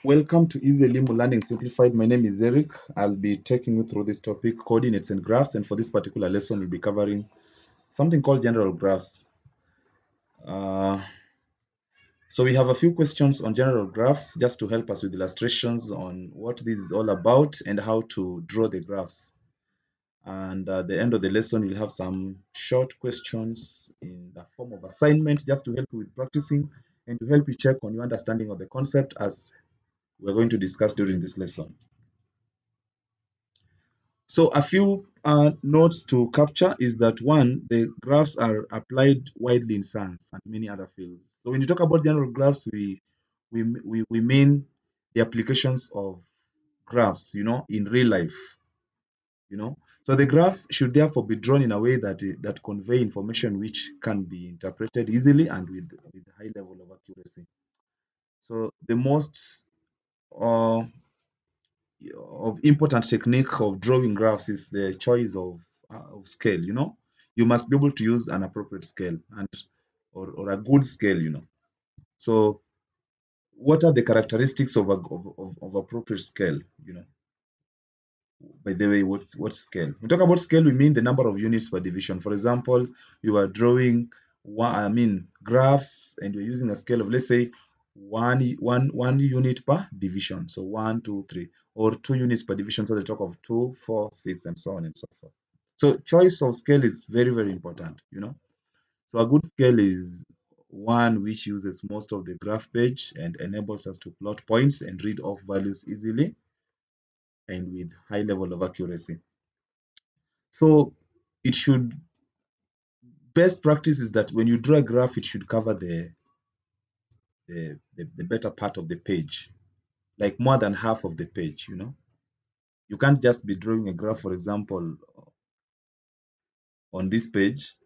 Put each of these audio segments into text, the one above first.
Welcome to Easy Limu Learning Simplified. My name is Eric. I'll be taking you through this topic, coordinates and graphs. And for this particular lesson, we'll be covering something called general graphs. Uh, so we have a few questions on general graphs just to help us with illustrations on what this is all about and how to draw the graphs. And at the end of the lesson, we'll have some short questions in the form of assignment just to help you with practicing and to help you check on your understanding of the concept as we're going to discuss during this lesson. So a few notes to capture is that one, the graphs are applied widely in science and many other fields. So when you talk about general graphs, we mean the applications of graphs, in real life. So the graphs should therefore be drawn in a way that convey information which can be interpreted easily and with high level of accuracy. So the most uh, of important technique of drawing graphs is the choice of scale. You must be able to use an appropriate scale and or a good scale. So what are the characteristics of appropriate scale? By the way, what scale? We talk about scale, we mean the number of units per division. For example, you are drawing graphs and you're using a scale of, let's say, one unit per division. So 1, 2, 3, or 2 units per division. So they talk of 2, 4, 6, and so on and so forth. So choice of scale is very, very important. So a good scale is one which uses most of the graph page and enables us to plot points and read off values easily and with high level of accuracy. So it should best practice is that when you draw a graph, it should cover the better part of the page, like more than half of the page. You can't just be drawing a graph, for example, on this page,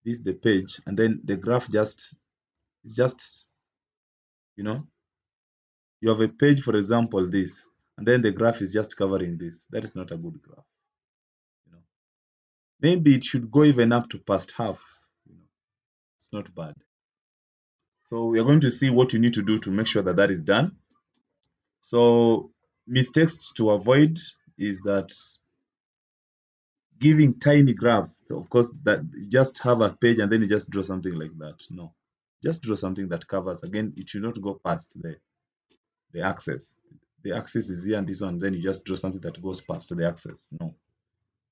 this is the page, and then the graph is just, you know, you have a page, for example, this, and then the graph is just covering this. That is not a good graph. Maybe it should go even up to past half. It's not bad. So we are going to see what you need to do to make sure that that is done. So mistakes to avoid is that giving tiny graphs, of course, that you just have a page and then you just draw something like that. No, just draw something that covers. Again, it should not go past the axis. The axis is here and this one, then you just draw something that goes past the axis. No, it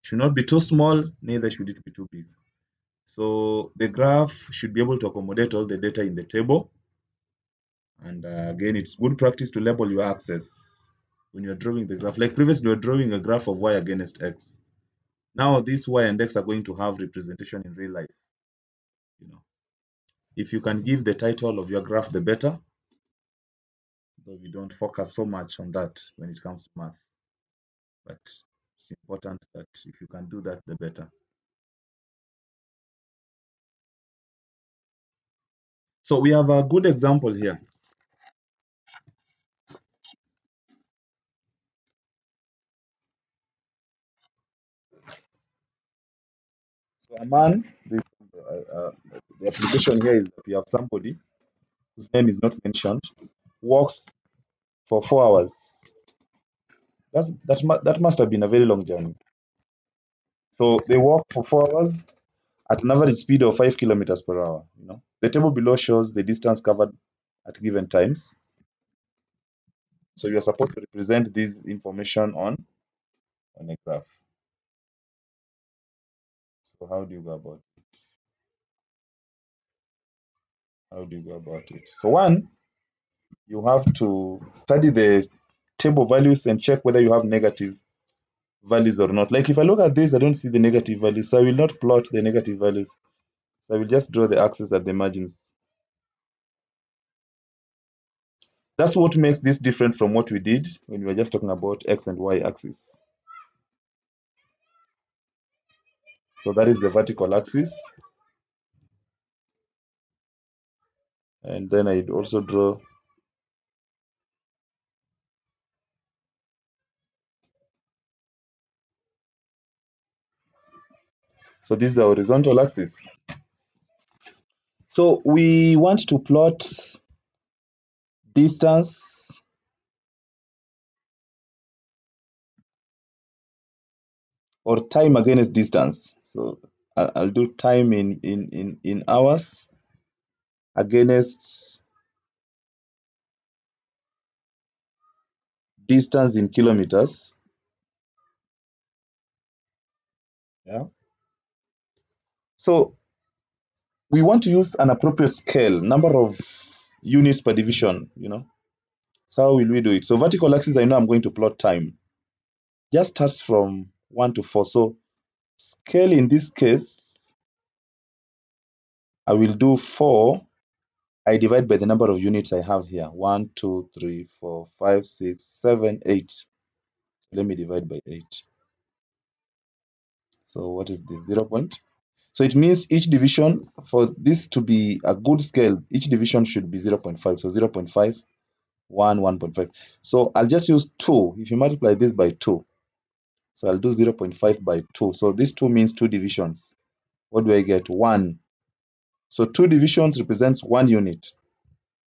should not be too small, neither should it be too big. So the graph should be able to accommodate all the data in the table. And again, it's good practice to label your axis when you're drawing the graph. Like previously, you're drawing a graph of y against x. Now, this y and x are going to have representation in real life. If you can give the title of your graph, the better. Though we don't focus so much on that when it comes to math. But it's important that if you can do that, the better. So we have a good example here. So a man, the application here is that we have somebody whose name is not mentioned, walks for 4 hours. That must have been a very long journey. So they walk for 4 hours at an average speed of 5 kilometers per hour. The table below shows the distance covered at given times. So you are supposed to represent this information on a graph. So how do you go about it? How do you go about it? So one, you have to study the table values and check whether you have negative values or not. Like if I look at this, I don't see the negative values, so I will not plot the negative values. So I will just draw the axis at the margins. That's what makes this different from what we did when we were just talking about x and y axis. So that is the vertical axis. And then I'd also draw so this is the horizontal axis. So we want to plot distance or time against distance. So I'll do time in hours against distance in kilometers. Yeah. So we want to use an appropriate scale, number of units per division, So how will we do it? So vertical axis, I know I'm going to plot time. Just starts from 1 to 4. So scale in this case, I will do 4. I divide by the number of units I have here. 1, 2, 3, 4, 5, 6, 7, 8. Let me divide by 8. So what is this? 0 point. So it means each division, for this to be a good scale, each division should be 0.5. So 0.5, 1, 1.5. So I'll just use 2. If you multiply this by 2, so I'll do 0.5 by 2. So this 2 means 2 divisions. What do I get? 1. So 2 divisions represents 1 unit.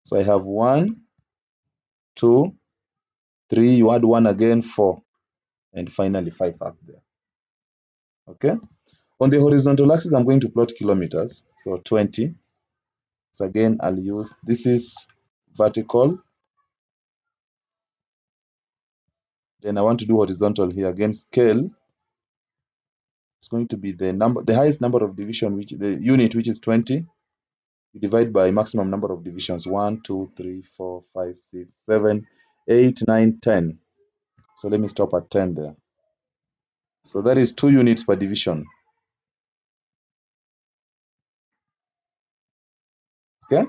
So I have 1, 2, 3, you add 1 again, 4, and finally 5 up there. Okay? On the horizontal axis, I'm going to plot kilometers. So 20. So again, I'll use, this is vertical. Then I want to do horizontal here. Again, scale. It's going to be the highest number of division, which the unit, which is 20. You divide by maximum number of divisions. 1, 2, 3, 4, 5, 6, 7, 8, 9, 10. So let me stop at 10 there. So that is 2 units per division. Okay?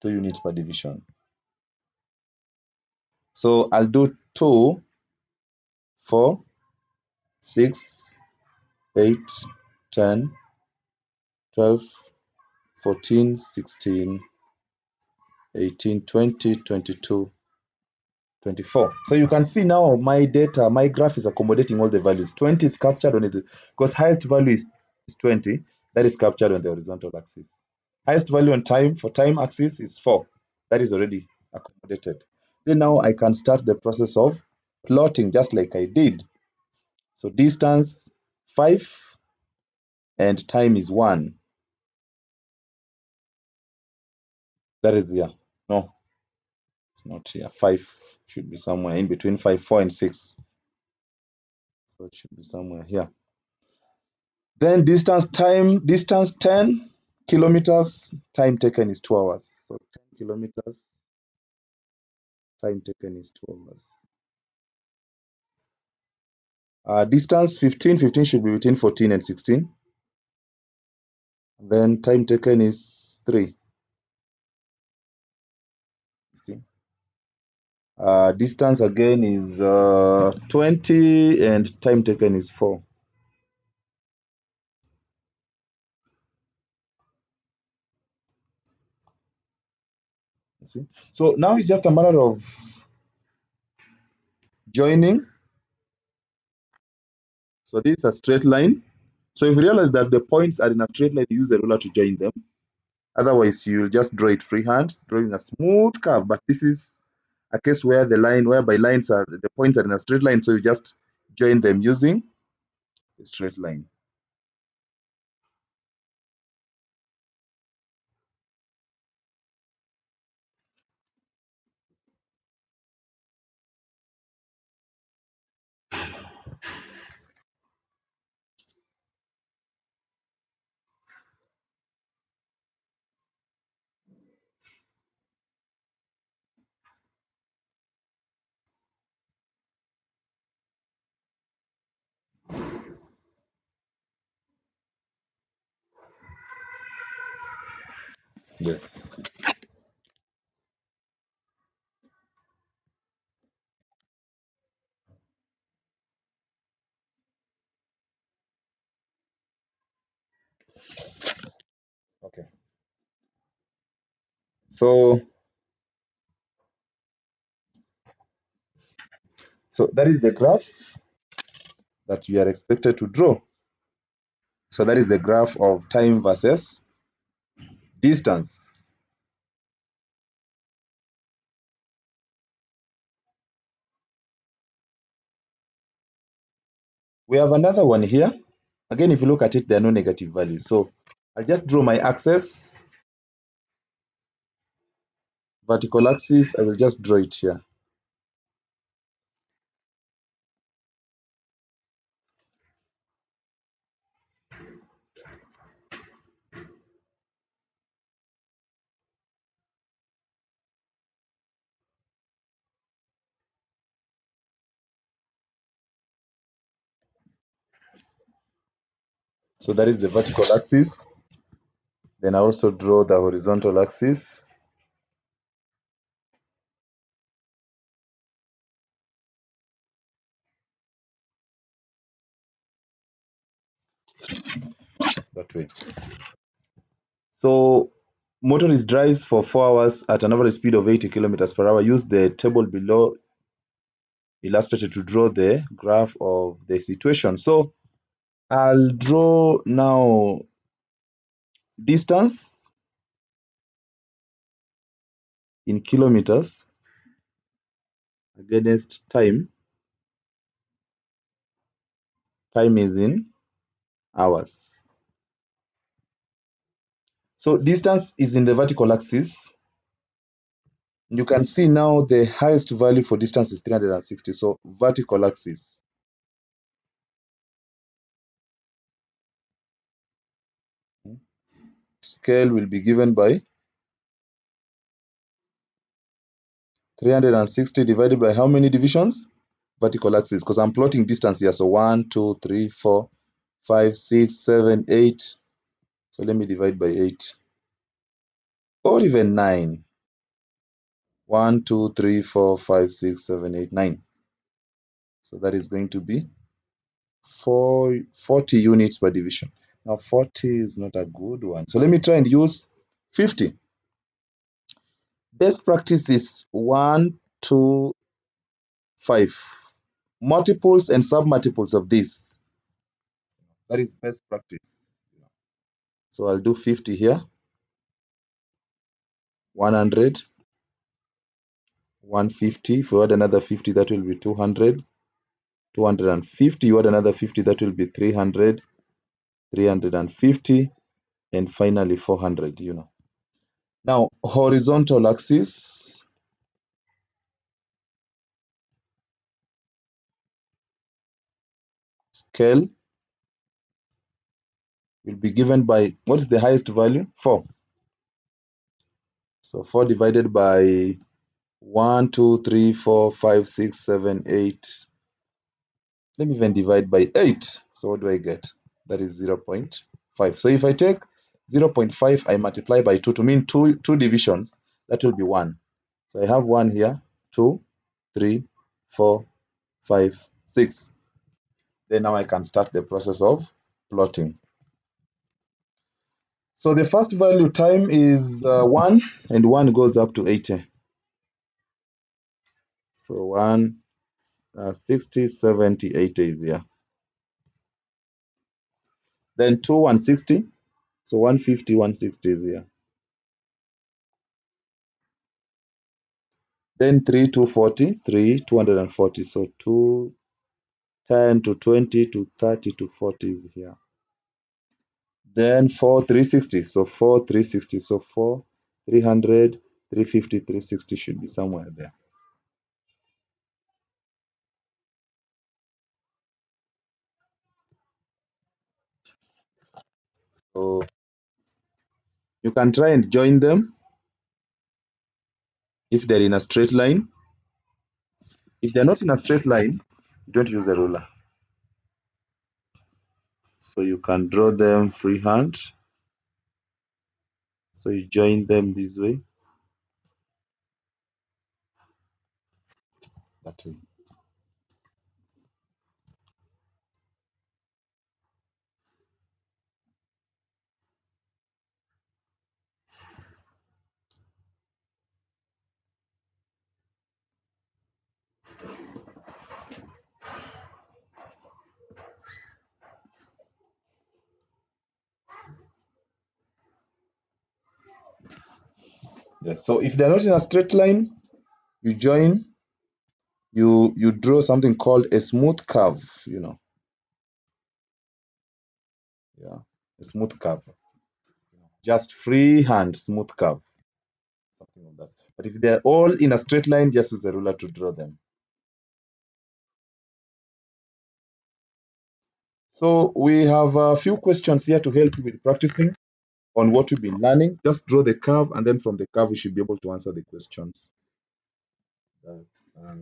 2 units per division. So I'll do 2, 4, 6, 8, 10, 12, 14, 16, 18, 20, 22, 24. So you can see now my data, my graph is accommodating all the values. 20 is captured on it because highest value is 20. That is captured on the horizontal axis. Highest value on time for time axis is 4. That is already accommodated. Then now I can start the process of plotting just like I did. So distance 5 and time is 1. That is here. No, it's not here. 5 should be somewhere in between 5, 4, and 6. So it should be somewhere here. Then distance 10 kilometers, time taken is 2 hours. So 10 kilometers, time taken is 2 hours. Distance 15 should be between 14 and 16. Then time taken is 3. See? Distance again is 20 and time taken is 4. See? So now it's just a matter of joining. So this is a straight line. So if you realize that the points are in a straight line, you use a ruler to join them. Otherwise, you'll just draw it freehand, drawing a smooth curve. But this is a case where the points are in a straight line, so you just join them using a straight line. Yes. Okay. So that is the graph that we are expected to draw. So that is the graph of time versus distance. We have another one here. Again, if you look at it, there are no negative values. So I'll just draw my axis. Vertical axis, I will just draw it here. So that is the vertical axis. Then I also draw the horizontal axis. That way. So motorist drives for 4 hours at an average speed of 80 kilometers per hour. Use the table below illustrated to draw the graph of the situation. So I'll draw now distance in kilometers against time. Time is in hours. So distance is in the vertical axis. You can see now the highest value for distance is 360. So vertical axis. Scale will be given by 360 divided by how many divisions? Vertical axis, because I'm plotting distance here. So 1, 2, 3, 4, 5, 6, 7, 8. So let me divide by 8. Or even 9. 1, 2, 3, 4, 5, 6, 7, 8, 9. So that is going to be 40 units per division. Now 40 is not a good one. So let me try and use 50. Best practice is 1, 2, 5. Multiples and submultiples of this. That is best practice. So I'll do 50 here. 100. 150. If you add another 50, that will be 200. 250. You add another 50, that will be 300. 350. And finally 400. Now, horizontal axis. Scale will be given by, what is the highest value? 4. So 4 divided by 1, 2, 3, 4, 5, 6, 7, 8. Let me even divide by 8. So what do I get? That is 0.5. So if I take 0.5, I multiply by 2 to mean two divisions. That will be 1. So I have 1 here, 2, 3, 4, 5, 6. Then now I can start the process of plotting. So the first value time is 1, and 1 goes up to 80. So 1, 60, 70, 80 is here. Then 2, 160. So 150, 160 is here. Then 3, 240, 3, 240. So 2, 10 to 20 to 30 to 40 is here. Then 4, 360. So 4, 360. So 4, 300, 350, 360 should be somewhere there. So you can try and join them if they're in a straight line. If they're not in a straight line, you don't use a ruler. So you can draw them freehand. So you join them this way. That way. Yes. So if they're not in a straight line, you join. You draw something called a smooth curve. Yeah, a smooth curve. Just freehand smooth curve, something like that. But if they're all in a straight line, just use a ruler to draw them. So we have a few questions here to help you with practicing on what you've been learning. Just draw the curve, and then from the curve, you should be able to answer the questions that are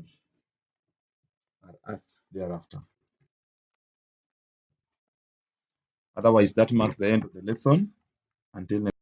asked thereafter. Otherwise, that marks the end of the lesson. Until next